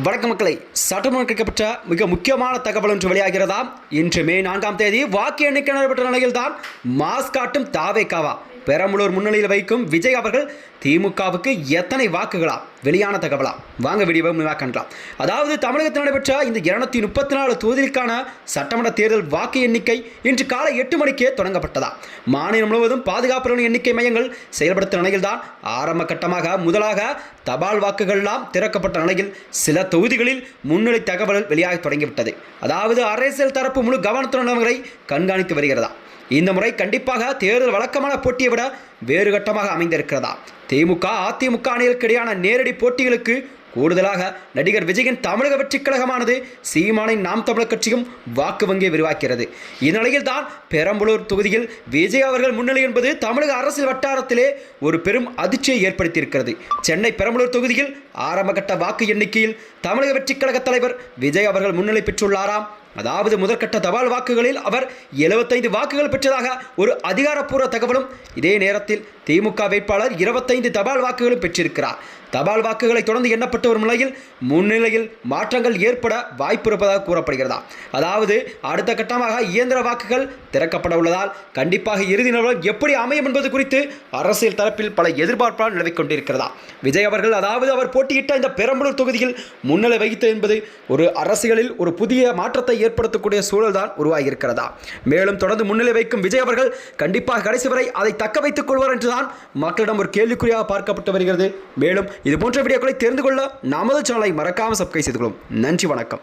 வணக்க மக்களை, சட்டமன்ற கிடைக்கப்பட்ட மிக முக்கியமான தகவல் ஒன்று வெளியாகிறதாம். இன்று மே 4ஆம் தேதி வாக்கு எண்ணிக்கை நடைபெற்ற நிலையில்தான் மாஸ் காட்டும் தாவேகாவா பெரம்பலூர் முன்னிலையில் வைக்கும் விஜய் அவர்கள் திமுகவுக்கு எத்தனை வாக்குகளா வெளியான தகவலா? வாங்க வீடியோவை காணலாம். அதாவது தமிழகத்தில் நடைபெற்ற இந்த 234 தொகுதிகளுக்கான சட்டமன்ற தேர்தல் வாக்கு எண்ணிக்கை இன்று காலை 8 மணிக்கே தொடங்கப்பட்டதா. மாநிலம் முழுவதும் பாதுகாப்பு எண்ணிக்கை மையங்கள் செயல்படுத்த நிலையில்தான் ஆரம்ப கட்டமாக முதலாக தபால் வாக்குகள்லாம் திறக்கப்பட்ட நிலையில் சில தொகுதிகளில் முன்னிலை தகவல் வெளியாக தொடங்கிவிட்டது. அதாவது அரசியல் தரப்பு முழு கவனத்துடன் நலன்களை கண்காணித்து வருகிறதா. இந்த முறை கண்டிப்பாக தேர்தல் வழக்கமான போட்டியை விட வேறு கட்டமாக அமைந்திருக்கிறதா. திமுக அதிமுக அணிகளுக்கு இடையான நேரடி போட்டிகளுக்கு கூடுதலாக நடிகர் விஜயின் தமிழக வெற்றி கழகமானது சீமானின் நாம் தமிழர் கட்சியும் வாக்கு வங்கியை விரிவாக்கிறது. இந்நிலையில் தான் பெரம்பலூர் தொகுதியில் விஜய் அவர்கள் முன்னிலை என்பது தமிழக அரசியல் வட்டாரத்திலே ஒரு பெரும் அதிர்ச்சியை ஏற்படுத்தியிருக்கிறது. சென்னை பெரம்பலூர் தொகுதியில் ஆரம்பகட்ட வாக்கு எண்ணிக்கையில் தமிழக வெற்றி கழக தலைவர் விஜய் அவர்கள் முன்னிலை பெற்றுள்ளாராம். அதாவது முதற்கட்ட தபால் வாக்குகளில் அவர் 75 வாக்குகள் பெற்றதாக ஒரு அதிகாரப்பூர்வ தகவலும், இதே நேரத்தில் திமுக வேட்பாளர் 25 தபால் வாக்குகளும் பெற்றிருக்கிறார். தபால் வாக்குகளை தொடர்ந்து எண்ணப்பட்டு வரும் நிலையில் முன்னிலையில் மாற்றங்கள் ஏற்பட வாய்ப்பு இருப்பதாக கூறப்படுகிறதா. அதாவது அடுத்த கட்டமாக இயந்திர வாக்குகள் திறக்கப்பட உள்ளதால் கண்டிப்பாக இறுதி நிலவரம் எப்படி அமையும் என்பது குறித்து அரசியல் தரப்பில் பல எதிர்பார்ப்பால் நிலவிக் கொண்டிருக்கிறதா. விஜய் அவர்கள் அதாவது அவர் போட்டியிட்ட இந்த பெரம்பலூர் தொகுதியில் முன்னிலை வகித்தது என்பது ஒரு அரசியலில் ஒரு புதிய மாற்றத்தை ஏற்படுத்தக்கூடிய சூழல் தான் உருவாகியிருக்கிறதா. மேலும் தொடர்ந்து முன்னிலை வைக்கும் விஜய் அவர்கள் கண்டிப்பாக கடைசி வரை அதை தக்க வைத்துக் கொள்வார் என்றுதான் மக்களிடம் ஒரு கேள்விக்குறியாக பார்க்கப்பட்டு வருகிறது. மேலும் இது போன்ற வீடியோக்களை தெரிந்து கொள்ள நமது சேனலை மறக்காமல் சப்ஸ்கிரைப் செய்து கொள்ளும். நன்றி, வணக்கம்.